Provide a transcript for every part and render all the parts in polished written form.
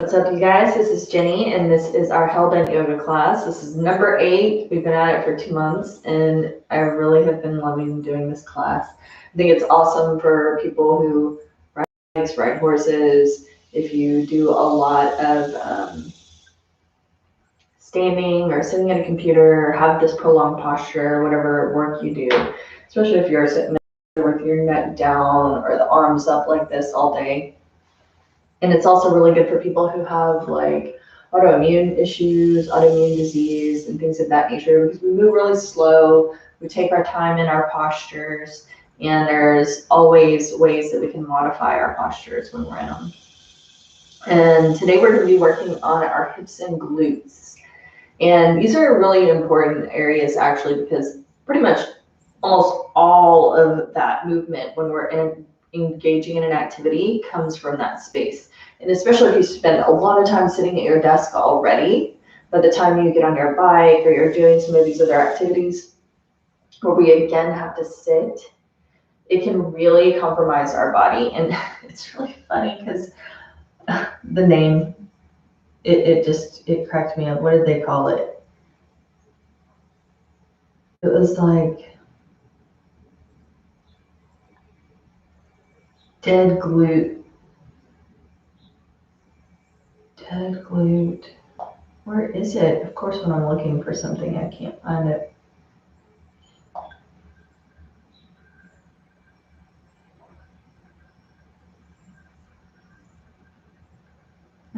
What's up, you guys? This is Jenny, and this is our Hellbent yoga class. This is number 8. We've been at it for 2 months, and I really have been loving doing this class. I think it's awesome for people who ride bikes, ride horses, if you do a lot of standing or sitting at a computer or have this prolonged posture, whatever work you do, especially if you're sitting there with your neck down or the arms up like this all day. And it's also really good for people who have like autoimmune issues, autoimmune disease, and things of that nature, because we move really slow, we take our time in our postures, and there's always ways that we can modify our postures when we're in them. And today we're going to be working on our hips and glutes. And these are really important areas actually, because pretty much almost all of that movement when we're engaging in an activity comes from that space. And especially if you spend a lot of time sitting at your desk already, by the time you get on your bike or you're doing some of these other activities where we again have to sit, it can really compromise our body. And it's really funny because the name, it cracked me up. What did they call it? It was like dead glute. Dead glute. Where is it? Of course, when I'm looking for something, I can't find it.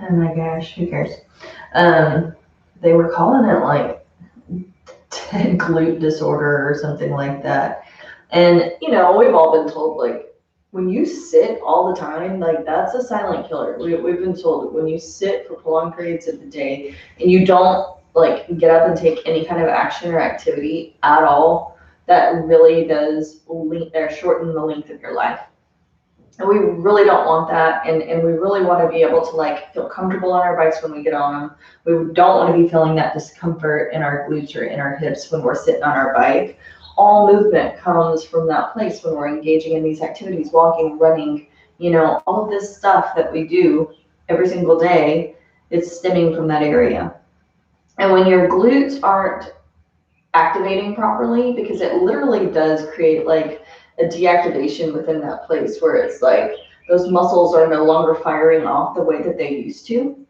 Oh my gosh, who cares? They were calling it like dead glute disorder or something like that. And, you know, we've all been told, like, when you sit all the time, like, that's a silent killer. We've been told that when you sit for prolonged periods of the day and you don't, like, get up and take any kind of action or activity at all, that really does shorten the length of your life. And we really don't want that, and we really want to be able to, like, feel comfortable on our bikes when we get on them. We don't want to be feeling that discomfort in our glutes or in our hips when we're sitting on our bike. All movement comes from that place when we're engaging in these activities, walking, running, you know, all of this stuff that we do every single day, it's stemming from that area. And when your glutes aren't activating properly, because it literally does create like a deactivation within that place where it's like those muscles are no longer firing off the way that they used to.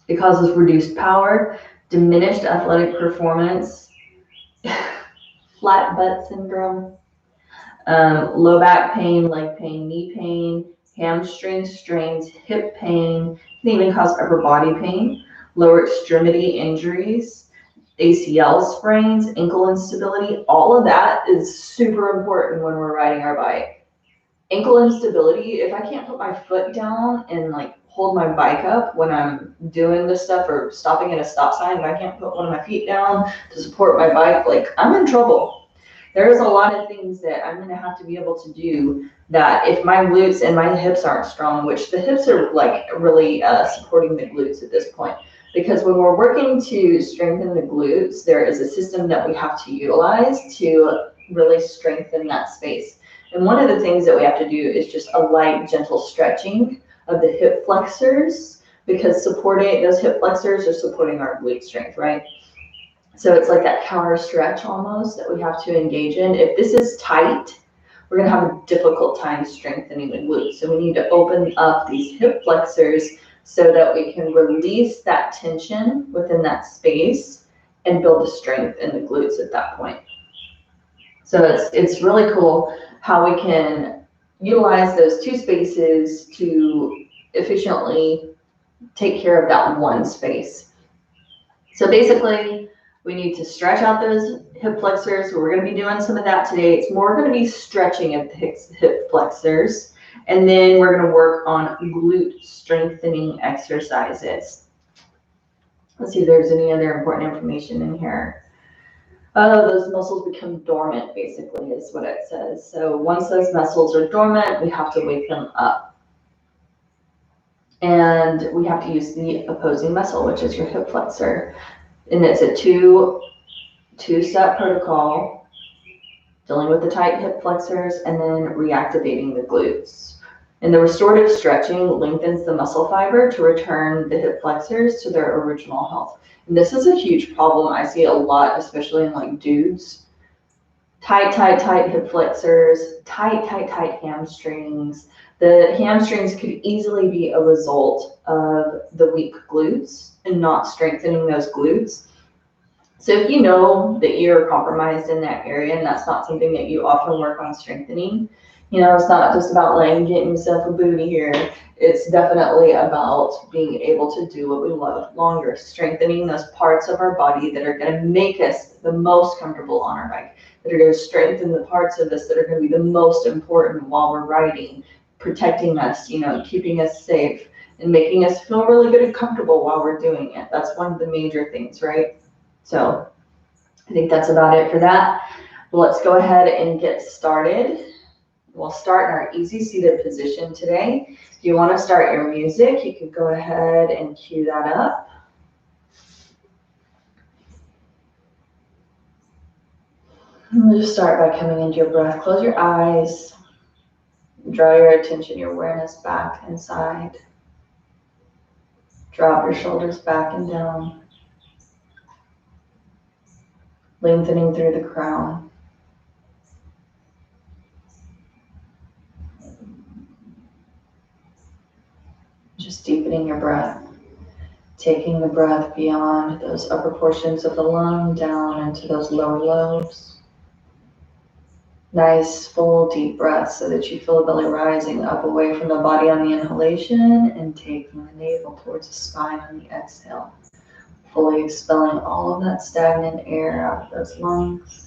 It causes reduced power, diminished athletic performance, flat butt syndrome, low back pain, leg pain, knee pain, hamstring strains, hip pain, can even cause upper body pain, lower extremity injuries, ACL sprains, ankle instability. All of that is super important when we're riding our bike. Ankle instability, if I can't put my foot down and like hold my bike up when I'm doing this stuff or stopping at a stop sign, if I can't put one of my feet down to support my bike, like, I'm in trouble. There's a lot of things that I'm going to have to be able to do that if my glutes and my hips aren't strong, which the hips are like really supporting the glutes at this point. Because when we're working to strengthen the glutes, there is a system that we have to utilize to really strengthen that space. And one of the things that we have to do is just a light, gentle stretching of the hip flexors, because supporting those hip flexors are supporting our glute strength, right? So it's like that counter stretch almost that we have to engage in. If this is tight, we're going to have a difficult time strengthening the glutes. So we need to open up these hip flexors so that we can release that tension within that space and build the strength in the glutes at that point. So it's really cool how we can utilize those two spaces to efficiently take care of that one space. So basically, we need to stretch out those hip flexors. So we're going to be doing some of that today. It's more going to be stretching of the hip flexors. And then we're going to work on glute strengthening exercises. Let's see if there's any other important information in here. Those muscles become dormant, basically, is what it says. So once those muscles are dormant, we have to wake them up. And we have to use the opposing muscle, which is your hip flexor. And it's a two-step protocol, dealing with the tight hip flexors and then reactivating the glutes. And the restorative stretching lengthens the muscle fiber to return the hip flexors to their original health. And this is a huge problem. I see a lot, especially in like dudes. Tight, tight, tight hip flexors, tight, tight, tight hamstrings. The hamstrings could easily be a result of the weak glutes and not strengthening those glutes. So if you know that you're compromised in that area and that's not something that you often work on strengthening, it's not just about like getting yourself a booty here. It's definitely about being able to do what we love longer, strengthening those parts of our body that are going to make us the most comfortable on our bike, that are going to strengthen the parts of us that are going to be the most important while we're riding, protecting us, keeping us safe and making us feel really good and comfortable while we're doing it. That's one of the major things, right? So I think that's about it for that. Let's go ahead and get started. We'll start in our easy seated position today. If you want to start your music, you could go ahead and cue that up. And we'll just start by coming into your breath. Close your eyes. Draw your attention, your awareness back inside. Drop your shoulders back and down. Lengthening through the crown. Just deepening your breath. Taking the breath beyond those upper portions of the lung down into those lower lobes. Nice, full, deep breath so that you feel the belly rising up away from the body on the inhalation and taking the navel towards the spine on the exhale. Fully expelling all of that stagnant air out of those lungs.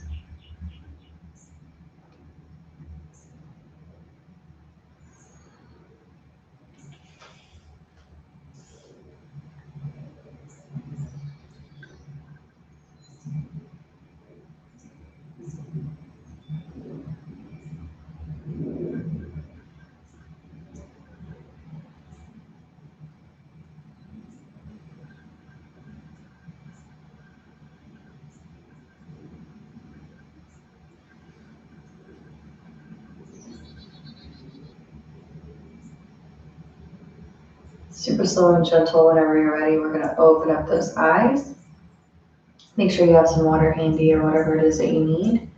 Super slow and gentle. Whenever you're ready, we're going to open up those eyes. Make sure you have some water handy or whatever it is that you need.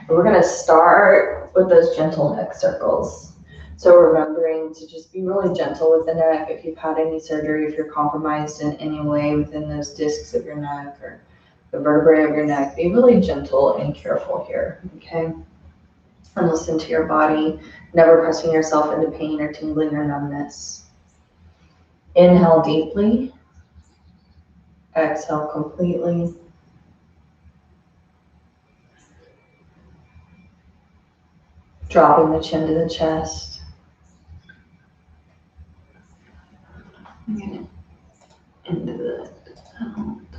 And we're going to start with those gentle neck circles. So remembering to just be really gentle with the neck. If you've had any surgery, if you're compromised in any way within those discs of your neck or the vertebrae of your neck, be really gentle and careful here, okay? And listen to your body, never pressing yourself into pain or tingling or numbness. Inhale deeply. Exhale completely. Dropping the chin to the chest. Into the out.